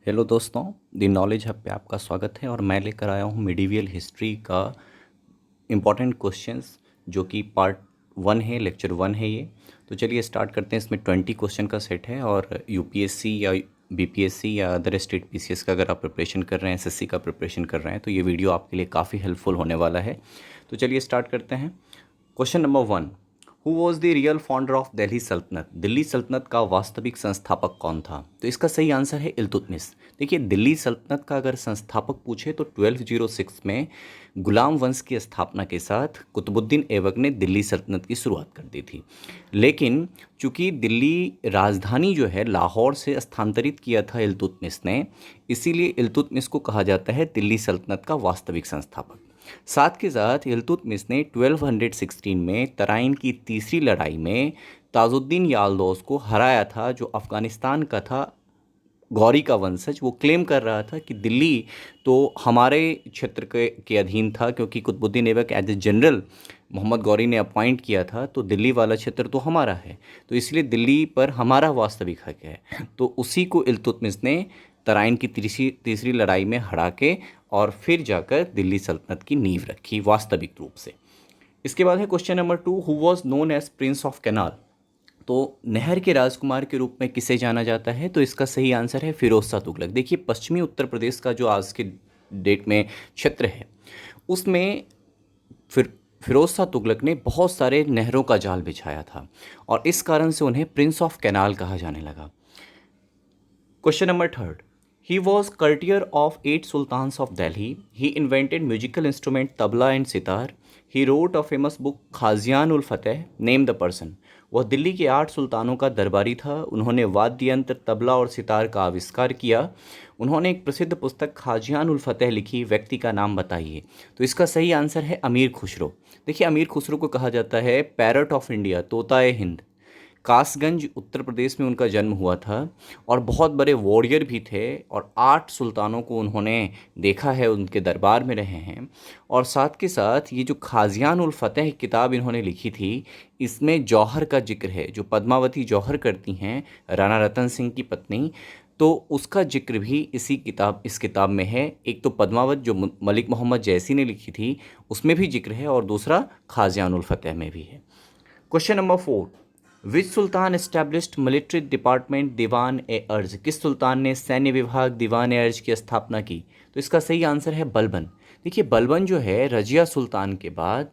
Hello दोस्तों, the knowledge hub पे आपका स्वागत है और मैं लेकर आया हूँ मिडिवियल हिस्ट्री का इम्पॉर्टेंट क्वेश्चंस जो कि पार्ट 1 है, लेक्चर 1 है ये। तो चलिए स्टार्ट करते हैं। इसमें 20 क्वेश्चन का सेट है और यूपीएससी या बीपीएससी या अदर स्टेट पीसीएस का अगर आप प्रिपरेशन कर रहे हैं, एसएससी का प्रिपरेशन कर रहे हैं, तो ये वीडियो आपके लिए काफ़ी हेल्पफुल होने वाला है। तो चलिए स्टार्ट करते हैं। Question number 1, who was the real founder of Delhi सल्तनत? दिल्ली सल्तनत का वास्तविक संस्थापक कौन था? तो इसका सही आंसर है इल्तुतमिश। देखिए, दिल्ली सल्तनत का अगर संस्थापक पूछे तो 1206 में गुलाम वंश की स्थापना के साथ कुतुबुद्दीन ऐबक ने दिल्ली सल्तनत की शुरुआत कर दी थी। लेकिन चूंकि दिल्ली राजधानी जो है लाहौर से स्थानांतरित किया था इल्तुतमिश ने, इसीलिए इल्तुतमिश को कहा जाता है दिल्ली सल्तनत का वास्तविक संस्थापक। साथ के साथ इल्तुतमिश ने 1216 में तराइन की तीसरी लड़ाई में ताजुद्दीन याल्दोस को हराया था, जो अफ़गानिस्तान का था, गौरी का वंशज। वो क्लेम कर रहा था कि दिल्ली तो हमारे क्षेत्र के अधीन था, क्योंकि Qutubuddin Aibak as a general Mohammad Ghori ने अपॉइंट किया था, तो दिल्ली वाला क्षेत्र तो हमारा है, तो इसलिए दिल्ली पर हमारा वास्तविक हक है। तो उसी को इल्तुतमिश ने तराइन की तीसरी लड़ाई में हरा के और फिर जाकर दिल्ली सल्तनत की नींव रखी वास्तविक रूप से। इसके बाद है question number 2, who was known as prince of canal? तो नहर के राजकुमार के रूप में किसे जाना जाता है? तो इसका सही आंसर है फिरोज शाह तुगलक। देखिए, पश्चिमी उत्तर प्रदेश का जो आज के डेट में क्षेत्र है, उसमें फिरोज शाह तुगलक ने बहुत सारे नहरों का जाल बिछाया था और इस कारण से उन्हें प्रिंस ऑफ कैनाल कहा जाने लगा। Question number 3, he was courtier of 8 sultans of Delhi. He invented musical instrument tabla and sitar. He wrote a famous book Khazain ul Futuh. Name the person. वह दिल्ली के 8 सुल्तानों का दरबारी था। उन्होंने वाद्य यंत्र तबला और सितार का आविष्कार किया। उन्होंने एक प्रसिद्ध पुस्तक खाजियान उल फतेह लिखी। व्यक्ति का नाम बताइए। तो इसका सही आंसर है अमीर खुसरो। देखिए, अमीर खुसरो को कहा जाता है parrot of India, Tota e Hind. Kasganj Uttar Pradesh में उनका जन्म हुआ था और बहुत बड़े वॉरियर भी थे और 8 सुल्तानों को उन्होंने देखा है, उनके दरबार में रहे हैं। और साथ के साथ ये जो खाजियान उल फतेह किताब इन्होंने लिखी थी, इसमें जौहर का जिक्र है, जो पद्मावती जौहर करती हैं, राणा रतन सिंह की पत्नी, तो उसका जिक्र भी इस किताब में है। एक तो पद्मावत जो मलिक मोहम्मद जैसी ने लिखी थी, उसमें भी जिक्र है, और दूसरा खाजियान उल फतेह में भी है। क्वेश्चन नंबर 4, विच सुल्तान एस्टैब्लिश्ड मिलिट्री डिपार्टमेंट दीवान ए अर्ज? किस सुल्तान ने सैन्य विभाग दीवान ए अर्ज की स्थापना की? तो इसका सही आंसर है बलबन। देखिए, बलबन जो है रजिया सुल्तान के बाद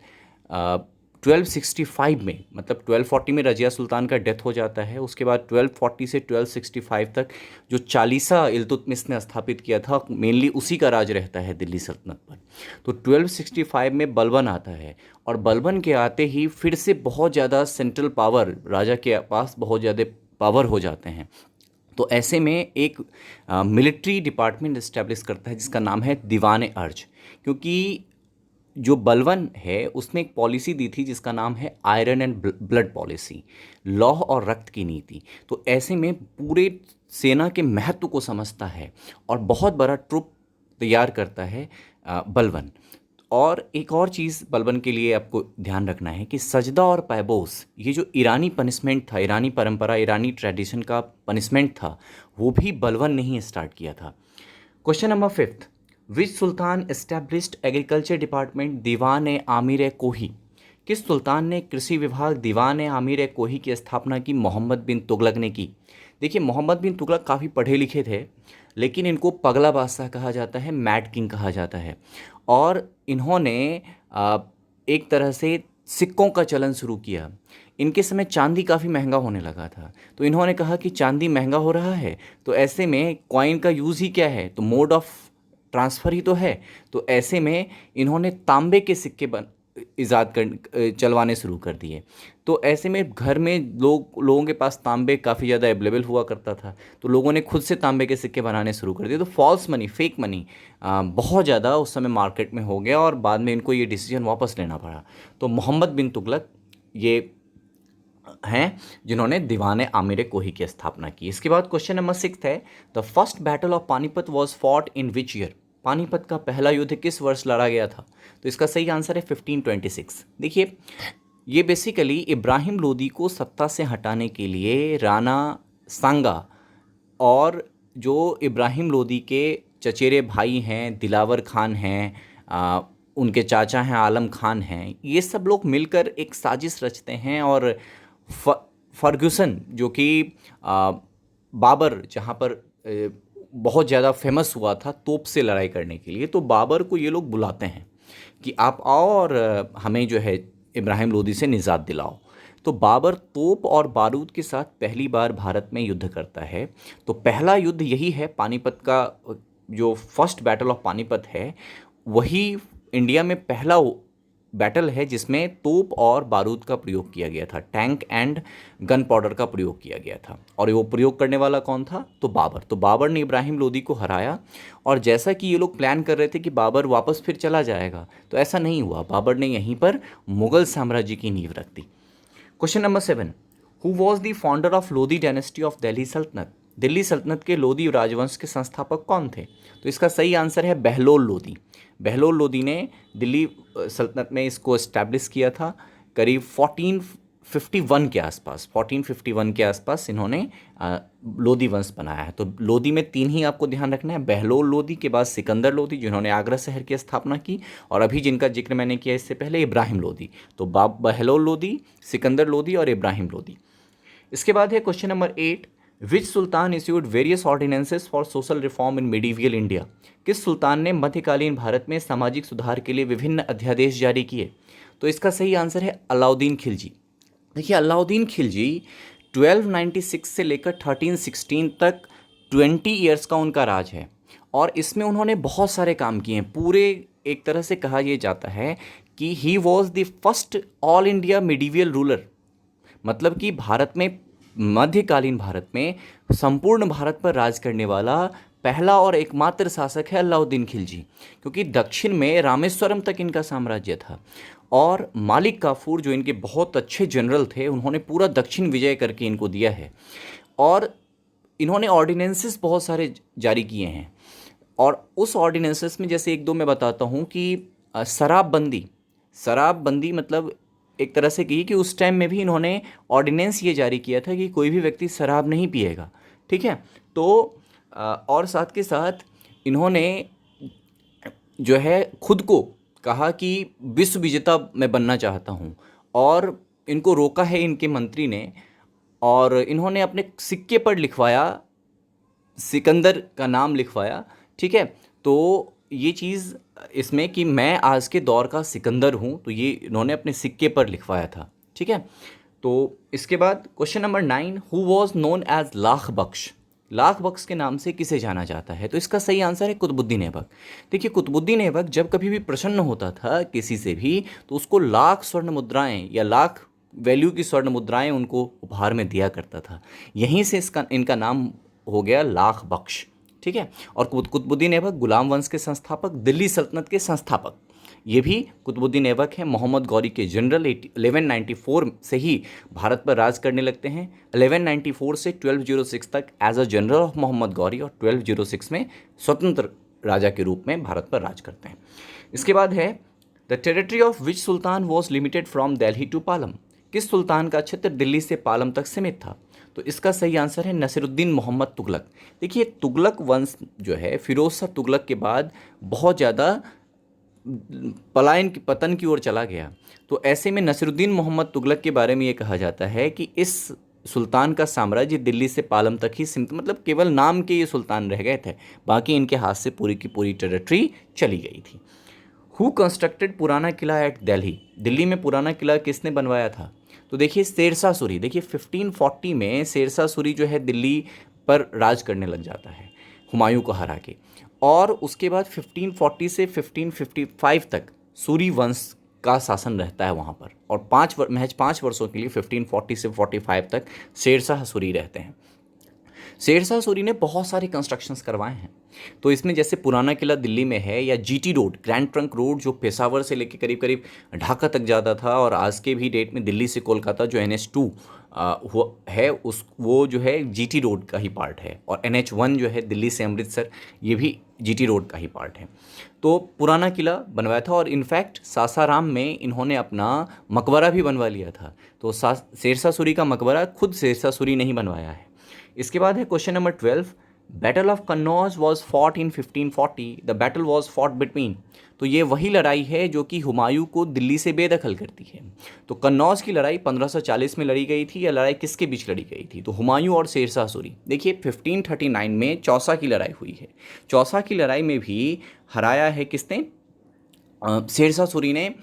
1265 में, मतलब 1240 में रजिया सुल्तान का डेथ हो जाता है, उसके बाद 1240 से 1265 तक जो चालीसा इल्तुतमिश ने स्थापित किया था, मेनली उसी का राज रहता है दिल्ली सल्तनत पर। तो 1265 में बलबन आता है और बलबन के आते ही फिर से बहुत ज़्यादा सेंट्रल पावर, राजा के पास बहुत ज़्यादा पावर हो जाते हैं। तो ऐसे में एक मिलिट्री डिपार्टमेंट इस्टेब्लिश करता है जिसका नाम है दीवान अर्ज, क्योंकि जो बलवन है उसने एक पॉलिसी दी थी जिसका नाम है आयरन एंड ब्लड पॉलिसी, लौह और रक्त की नीति। तो ऐसे में पूरे सेना के महत्व को समझता है और बहुत बड़ा ट्रुप तैयार करता है बलवन। और एक और चीज़ बलबन के लिए आपको ध्यान रखना है कि सजदा और पैबोस, ये जो ईरानी पनिशमेंट था, ईरानी परंपरा, ईरानी ट्रेडिशन का पनिशमेंट था, वो भी बलबन ने ही स्टार्ट किया था। क्वेश्चन नंबर 5, विच सुल्तान एस्टैब्लिश्ड एग्रीकल्चर डिपार्टमेंट दीवान ए आमिर ए कोही? किस सुल्तान ने कृषि विभाग दीवान ए आमिर ए कोही की स्थापना की? मोहम्मद बिन तुगलक ने की। देखिए, मोहम्मद बिन तुगलक काफ़ी पढ़े लिखे थे, लेकिन इनको पगला बादशाह कहा जाता है, मैड किंग कहा जाता है। और इन्होंने एक तरह से सिक्कों का चलन शुरू किया। इनके समय चांदी काफ़ी महंगा होने लगा था, तो इन्होंने कहा कि चांदी महंगा हो रहा है, तो ऐसे में कॉइन का यूज़ ही क्या है, तो मोड ऑफ ट्रांसफ़र ही तो है। तो ऐसे में इन्होंने तांबे के सिक्के चलवाने शुरू कर दिए। तो ऐसे में घर में लोगों के पास तांबे काफ़ी ज़्यादा अवेलेबल हुआ करता था, तो लोगों ने खुद से तांबे के सिक्के बनाने शुरू कर दिए। तो फॉल्स मनी, फेक मनी बहुत ज़्यादा उस समय मार्केट में हो गया और बाद में इनको ये डिसीजन वापस लेना पड़ा। तो मोहम्मद बिन तुगलक ये हैं जिन्होंने दीवान आमिर कोही की स्थापना की। इसके बाद क्वेश्चन नंबर 6 है, the first battle of Panipat was fought in which year? Panipat का पहला युद्ध किस वर्ष लड़ा गया था? तो इसका सही आंसर है 1526। देखिए, ये बेसिकली इब्राहिम लोदी को सत्ता से हटाने के लिए राणा सांगा और जो इब्राहिम लोदी के चचेरे भाई हैं, दिलावर खान हैं, उनके चाचा हैं आलम खान हैं, ये सब लोग मिलकर एक साजिश रचते हैं और फर्ग्यूसन जो कि बाबर जहाँ पर बहुत ज़्यादा फेमस हुआ था तोप से लड़ाई करने के लिए, तो बाबर को ये लोग बुलाते हैं कि आप आओ और हमें जो है इब्राहिम लोदी से निजात दिलाओ। तो बाबर तोप और बारूद के साथ पहली बार भारत में युद्ध करता है। तो पहला युद्ध यही है, पानीपत का जो फर्स्ट बैटल ऑफ पानीपत है, वही इंडिया में पहला बैटल है जिसमें तोप और बारूद का प्रयोग किया गया था, टैंक एंड गन पाउडर का प्रयोग किया गया था। और वो प्रयोग करने वाला कौन था? तो बाबर। तो बाबर ने इब्राहिम लोदी को हराया। और जैसा कि ये लोग प्लान कर रहे थे कि बाबर वापस फिर चला जाएगा, तो ऐसा नहीं हुआ। बाबर ने यहीं पर मुगल साम्राज्य की नींव रख दी। Question number 7, who was the founder of Lodi dynasty of Delhi सल्तनत? दिल्ली सल्तनत के लोधी राजवंश के संस्थापक कौन थे? तो इसका सही आंसर है बहलोल लोधी। बहलोल लोधी ने दिल्ली सल्तनत में इसको इस्टेब्लिश किया था करीब 1451 के आसपास। 1451 के आसपास इन्होंने लोधी वंश बनाया है। तो लोधी में 3 ही आपको ध्यान रखना है, बहलोल लोधी के बाद सिकंदर लोधी जिन्होंने आगरा शहर की स्थापना की, और अभी जिनका जिक्र मैंने किया इससे पहले इब्राहिम लोधी। तो बहलोल लोधी, सिकंदर लोधी और इब्राहिम लोधी। इसके बाद है question number 8, which Sultan issued various ordinances for social reform in medieval India? किस सुल्तान ने मध्यकालीन भारत में सामाजिक सुधार के लिए विभिन्न अध्यादेश जारी किए? तो इसका सही आंसर है अलाउद्दीन खिलजी। देखिए, अलाउद्दीन खिलजी 1296 से लेकर 1316 तक 20 ईयर्स का उनका राज है, और इसमें उन्होंने बहुत सारे काम किए हैं। पूरे एक तरह से कहा यह जाता है कि he was the first all India medieval ruler, मतलब कि भारत में, मध्यकालीन भारत में संपूर्ण भारत पर राज करने वाला पहला और एकमात्र शासक है अलाउद्दीन खिलजी, क्योंकि दक्षिण में रामेश्वरम तक इनका साम्राज्य था। और मालिक काफूर जो इनके बहुत अच्छे जनरल थे, उन्होंने पूरा दक्षिण विजय करके इनको दिया है। और इन्होंने ऑर्डिनेंसेस बहुत सारे जारी किए हैं, और उस ऑर्डिनेंसेस में जैसे एक दो मैं बताता हूँ कि शराबबंदी मतलब एक तरह से कही कि उस टाइम में भी इन्होंने ऑर्डिनेंस ये जारी किया था कि कोई भी व्यक्ति शराब नहीं पिएगा, ठीक है। तो और साथ के साथ इन्होंने जो है खुद को कहा कि विश्व विजेता मैं बनना चाहता हूँ, और इनको रोका है इनके मंत्री ने, और इन्होंने अपने सिक्के पर लिखवाया, सिकंदर का नाम लिखवाया, ठीक है। तो ये चीज़ इसमें कि मैं आज के दौर का सिकंदर हूँ, तो ये इन्होंने अपने सिक्के पर लिखवाया था, ठीक है। तो इसके बाद question number 9, who was known as Lakh Baksh? Lakh Baksh के नाम से किसे जाना जाता है? तो इसका सही आंसर है कुतुबुद्दीन ऐबक। देखिए, कुतुबुद्दीन ऐबक जब कभी भी प्रसन्न होता था किसी से भी, तो उसको लाख स्वर्ण मुद्राएं या लाख वैल्यू की स्वर्ण मुद्राएं उनको उपहार में दिया करता था। यहीं से इनका नाम हो गया लाख बख्श, ठीक है। और कुतुबुद्दीन ऐबक गुलाम वंश के संस्थापक, दिल्ली सल्तनत के संस्थापक, ये भी कुतुबुद्दीन ऐबक हैं। मोहम्मद गौरी के जनरल 1194 से ही भारत पर राज करने लगते हैं। 1194 से 1206 तक as a general of Mohammad Ghori, और 1206 में स्वतंत्र राजा के रूप में भारत पर राज करते हैं। इसके बाद है the territory of which sultan was limited from Delhi to Palam? किस सुल्तान का क्षेत्र दिल्ली से पालम तक सीमित था? तो इसका सही आंसर है नसीरुद्दीन मोहम्मद तुगलक। देखिए, तुगलक वंश जो है फिरोज शाह तुगलक के बाद बहुत ज़्यादा पतन की ओर चला गया। तो ऐसे में नसीरुद्दीन मोहम्मद तुगलक के बारे में ये कहा जाता है कि इस सुल्तान का साम्राज्य दिल्ली से पालम तक ही सीमित, मतलब केवल नाम के ये सुल्तान रह गए थे, बाकी इनके हाथ से पूरी की पूरी टेरिटरी चली गई थी। हु कंस्ट्रक्टेड पुराना किला एट दिल्ली? दिल्ली में पुराना किला किसने बनवाया था? तो देखिए, शेरशाह सूरी। देखिए, 1540 में शेरशाह सूरी जो है दिल्ली पर राज करने लग जाता है हुमायूं को हरा के, और उसके बाद 1540 से 1555 तक सूरी वंश का शासन रहता है वहाँ पर, और महज 5 वर्षों के लिए 1540 से 45 तक शेरशाह सूरी रहते हैं। शेरशाह सूरी ने बहुत सारे कंस्ट्रक्शंस करवाए हैं। तो इसमें जैसे पुराना किला दिल्ली में है, या GT road, grand trunk road, जो पेशावर से लेकर करीब करीब ढाका तक जाता था, और आज के भी डेट में दिल्ली से कोलकाता जो NH2 है, वो जो है जीटी रोड का ही पार्ट है, और NH1 जो है दिल्ली से अमृतसर, ये भी जीटी रोड का ही पार्ट है। तो पुराना किला बनवाया था, और इनफैक्ट सासाराम में इन्होंने अपना मकबरा भी बनवा लिया था। तो शेरशाह सूरी का मकबरा खुद शेरशाह सूरी ने ही बनवाया है। इसके बाद है question number 12, battle of Kannauj was fought in 1540, the battle was fought between. तो ये वही लड़ाई है जो कि हुमायूं को दिल्ली से बेदखल करती है। तो कन्नौज की लड़ाई 1540 में लड़ी गई थी। यह लड़ाई किसके बीच लड़ी गई थी? तो हुमायूं और शेरशाह सूरी। देखिए 1539 में चौसा की लड़ाई हुई है। चौसा की लड़ाई में भी हराया है किसने? शेरशाह सूरी ने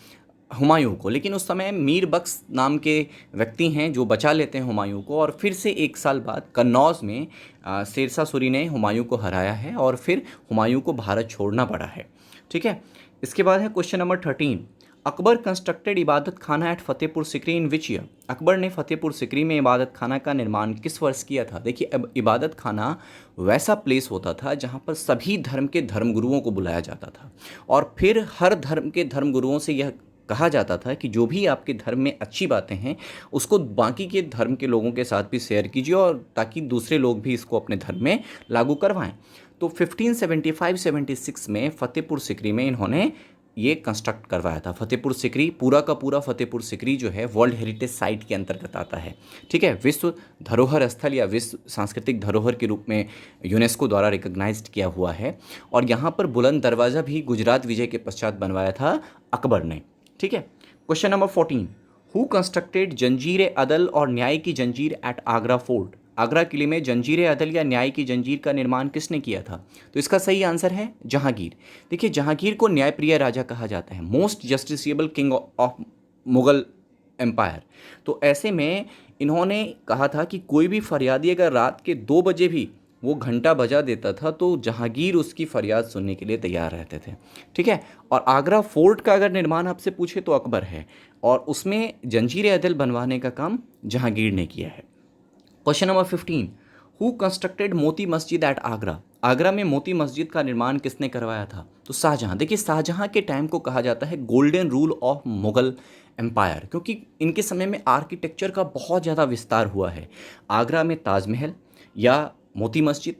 हुमायूं को। लेकिन उस समय मीर बख्श नाम के व्यक्ति हैं जो बचा लेते हैं हुमायूं को, और फिर से एक साल बाद कन्नौज में शेरशाह सूरी ने हुमायूं को हराया है और फिर हुमायूं को भारत छोड़ना पड़ा है। ठीक है, इसके बाद है question number 13। Akbar constructed Ibadat Khana at Fatehpur Sikri in which year? Akbar ने फतेहपुर सिकरी में इबादत खाना का निर्माण किस वर्ष किया था? देखिए अब इबादत खाना वैसा प्लेस होता था जहाँ पर सभी धर्म के धर्मगुरुओं को बुलाया जाता था, और फिर हर धर्म के धर्मगुरुओं से यह कहा जाता था कि जो भी आपके धर्म में अच्छी बातें हैं उसको बाकी के धर्म के लोगों के साथ भी शेयर कीजिए, और ताकि दूसरे लोग भी इसको अपने धर्म में लागू करवाएं। तो 1575-76 में फतेहपुर सिकरी में इन्होंने ये कंस्ट्रक्ट करवाया था। फतेहपुर सिकरी, पूरा का पूरा फतेहपुर सिकरी जो है वर्ल्ड हेरिटेज साइट के अंतर्गत आता है। ठीक है, विश्व धरोहर स्थल या विश्व सांस्कृतिक धरोहर के रूप में यूनेस्को द्वारा रिकॉग्नाइज्ड किया हुआ है। और यहाँ पर बुलंद दरवाज़ा भी गुजरात विजय के पश्चात बनवाया था अकबर ने। ठीक है, क्वेश्चन नंबर 14। हु कंस्ट्रक्टेड जंजीर अदल और न्याय की जंजीर एट आगरा फोर्ट? आगरा किले में जंजीर अदल या न्याय की जंजीर का निर्माण किसने किया था? तो इसका सही आंसर है जहांगीर। देखिए जहांगीर को न्यायप्रिय राजा कहा जाता है, most justiciable king of Mughal empire. तो ऐसे में इन्होंने कहा था कि कोई भी फरियादी अगर रात के 2 बजे भी वो घंटा बजा देता था तो जहांगीर उसकी फरियाद सुनने के लिए तैयार रहते थे। ठीक है, और आगरा फोर्ट का अगर निर्माण आपसे पूछे तो अकबर है, और उसमें जंजीर अदल बनवाने का काम जहांगीर ने किया है। Question number 15। Who constructed Moti Masjid eight Agra? Agra में मोती मस्जिद का निर्माण किसने करवाया था? तो शाहजहां। देखिए शाहजहां के टाइम को कहा जाता है golden rule of Mughal empire, क्योंकि इनके समय में आर्किटेक्चर का बहुत ज़्यादा विस्तार हुआ है। आगरा में ताजमहल या मोती मस्जिद,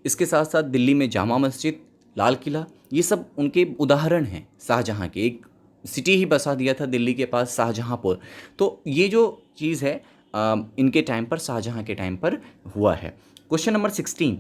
इसके साथ साथ दिल्ली में जामा मस्जिद, लाल किला, ये सब उनके उदाहरण हैं शाहजहां के। एक सिटी ही बसा दिया था दिल्ली के पास, शाहजहांपुर। तो ये जो चीज़ है इनके टाइम पर, शाहजहां के टाइम पर हुआ है। Question number 16।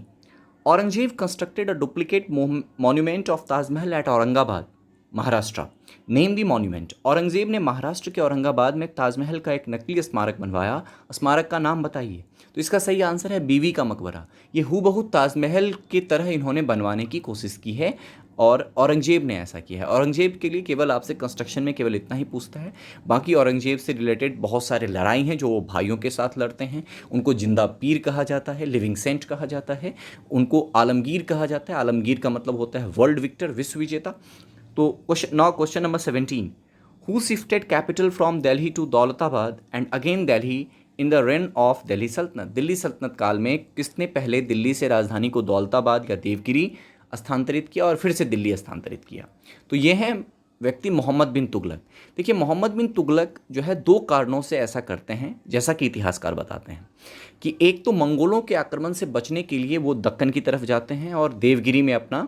Aurangzeb constructed a duplicate monument of Taj Mahal at Aurangabad, Maharashtra. Name the monument. Aurangzeb ने महाराष्ट्र के औरंगाबाद में ताजमहल का एक नकली स्मारक बनवाया, स्मारक का नाम बताइए। तो इसका सही आंसर है बीवी का मकबरा। ये हूबहू ताजमहल की तरह इन्होंने बनवाने की कोशिश की है, और औरंगजेब ने ऐसा किया है। औरंगजेब के लिए केवल आपसे कंस्ट्रक्शन में केवल इतना ही पूछता है, बाकी औरंगजेब से रिलेटेड बहुत सारे लड़ाई हैं जो वो भाइयों के साथ लड़ते हैं। उनको जिंदा पीर कहा जाता है, लिविंग सेंट कहा जाता है, उनको आलमगीर कहा जाता है। आलमगीर का मतलब होता है वर्ल्ड विक्टर, विश्व विजेता। तो question number 17। Who shifted capital from Delhi to Daulatabad and again Delhi in the reign of Delhi सल्तनत? दिल्ली सल्तनत काल में किसने पहले दिल्ली से राजधानी को दौलताबाद या देवगिरी स्थानांतरित किया और फिर से दिल्ली स्थानांतरित किया? तो ये है व्यक्ति मोहम्मद बिन तुगलक। देखिए मोहम्मद बिन तुगलक जो है 2 कारणों से ऐसा करते हैं, जैसा कि इतिहासकार बताते हैं कि एक तो मंगोलों के आक्रमण से बचने के लिए वो दक्कन की तरफ जाते हैं और देवगिरी में अपना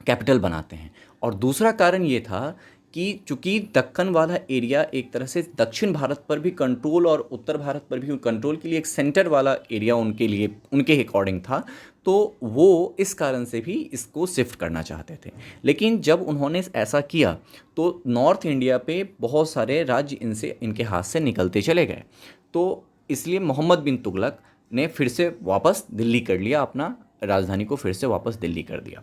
कैपिटल बनाते हैं, और दूसरा कारण ये था कि चूंकि दक्कन वाला एरिया एक तरह से दक्षिण भारत पर भी कंट्रोल और उत्तर भारत पर भी कंट्रोल के लिए एक सेंटर वाला एरिया उनके लिए, उनके अकॉर्डिंग था, तो वो इस कारण से भी इसको शिफ्ट करना चाहते थे। लेकिन जब उन्होंने ऐसा किया तो नॉर्थ इंडिया पे बहुत सारे राज्य इनके हाथ से निकलते चले गए। तो इसलिए मोहम्मद बिन तुगलक ने फिर से वापस दिल्ली कर लिया, अपना राजधानी को फिर से वापस दिल्ली कर दिया।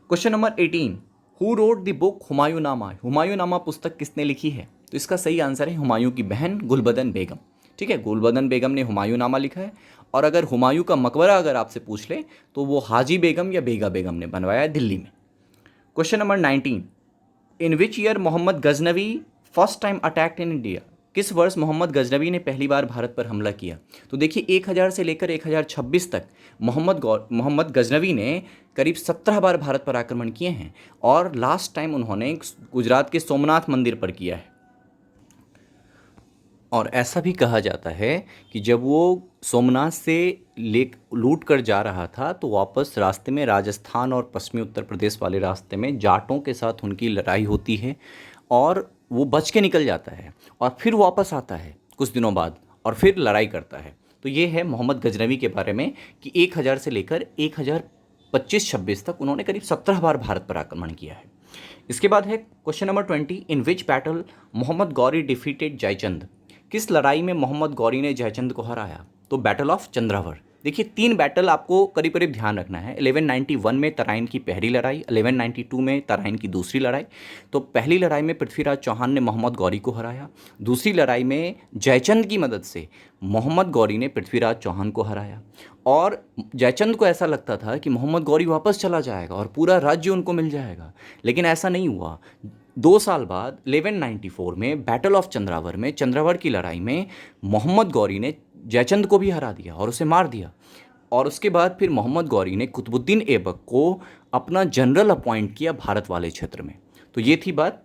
Question number 18। Who wrote the book Humayunnama? Humayunnama पुस्तक किसने लिखी है? तो इसका सही आंसर है हुमायूं की बहन गुलबदन बेगम। ठीक है, गुलबदन बेगम ने हुमायूंनामा लिखा है। और अगर हुमायूं का मकबरा अगर आपसे पूछ ले तो वो हाजी बेगम या बेगा बेगम ने बनवाया है दिल्ली में। Question number 19। In which year Mohammad Ghaznavi first time attacked in India? किस वर्ष मोहम्मद गजनवी ने पहली बार भारत पर हमला किया? तो देखिए 1000 से लेकर 1026 तक मोहम्मद गजनवी ने करीब 17 बार भारत पर आक्रमण किए हैं, और लास्ट टाइम उन्होंने गुजरात के सोमनाथ मंदिर पर किया है। और ऐसा भी कहा जाता है कि जब वो सोमनाथ से लूट कर जा रहा था तो वापस रास्ते में राजस्थान और पश्चिमी उत्तर प्रदेश वाले रास्ते में जाटों के साथ उनकी लड़ाई होती है, और वो बच के निकल जाता है और फिर वापस आता है कुछ दिनों बाद और फिर लड़ाई करता है। तो ये है मोहम्मद गजनवी के बारे में कि 1000 से लेकर 1025-26 तक उन्होंने करीब 17 बार भारत पर आक्रमण किया है। इसके बाद है question number 20, in which battle Mohammad Ghori defeated Jaichand. किस लड़ाई में मोहम्मद गौरी ने जयचंद को हराया? तो बैटल ऑफ चंद्रावर। देखिए 3 बैटल आपको करीब करीब ध्यान रखना है। 1191 में तराइन की पहली लड़ाई, 1192 में तराइन की दूसरी लड़ाई। तो पहली लड़ाई में पृथ्वीराज चौहान ने मोहम्मद गौरी को हराया। दूसरी लड़ाई में जयचंद की मदद से मोहम्मद गौरी ने पृथ्वीराज चौहान को हराया। और जयचंद को ऐसा लगता था कि मोहम्मद गौरी वापस चला जाएगा और पूरा राज्य उनको मिल जाएगा, लेकिन ऐसा नहीं हुआ। 2 साल बाद 1194 में बैटल ऑफ चंद्रावर में, चंद्रावर की लड़ाई में मोहम्मद गौरी ने जयचंद को भी हरा दिया और उसे मार दिया। और उसके बाद फिर मोहम्मद गौरी ने कुतुबुद्दीन ऐबक को अपना जनरल अपॉइंट किया भारत वाले क्षेत्र में। तो ये थी बात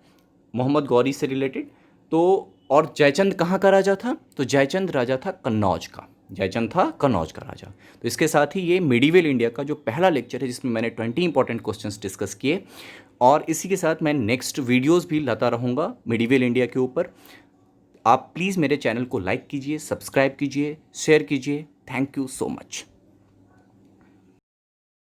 मोहम्मद गौरी से रिलेटेड। तो और जयचंद कहाँ का राजा था? तो जयचंद राजा था कन्नौज का। जयचंद था कन्नौज का राजा। तो इसके साथ ही ये मिडीवल इंडिया का जो पहला लेक्चर है जिसमें मैंने 20 इंपॉर्टेंट क्वेश्चंस डिस्कस किए, और इसी के साथ मैं नेक्स्ट वीडियोस भी लाता रहूँगा मिडीवल इंडिया के ऊपर। आप प्लीज़ मेरे चैनल को लाइक कीजिए, सब्सक्राइब कीजिए, शेयर कीजिए। Thank you so much.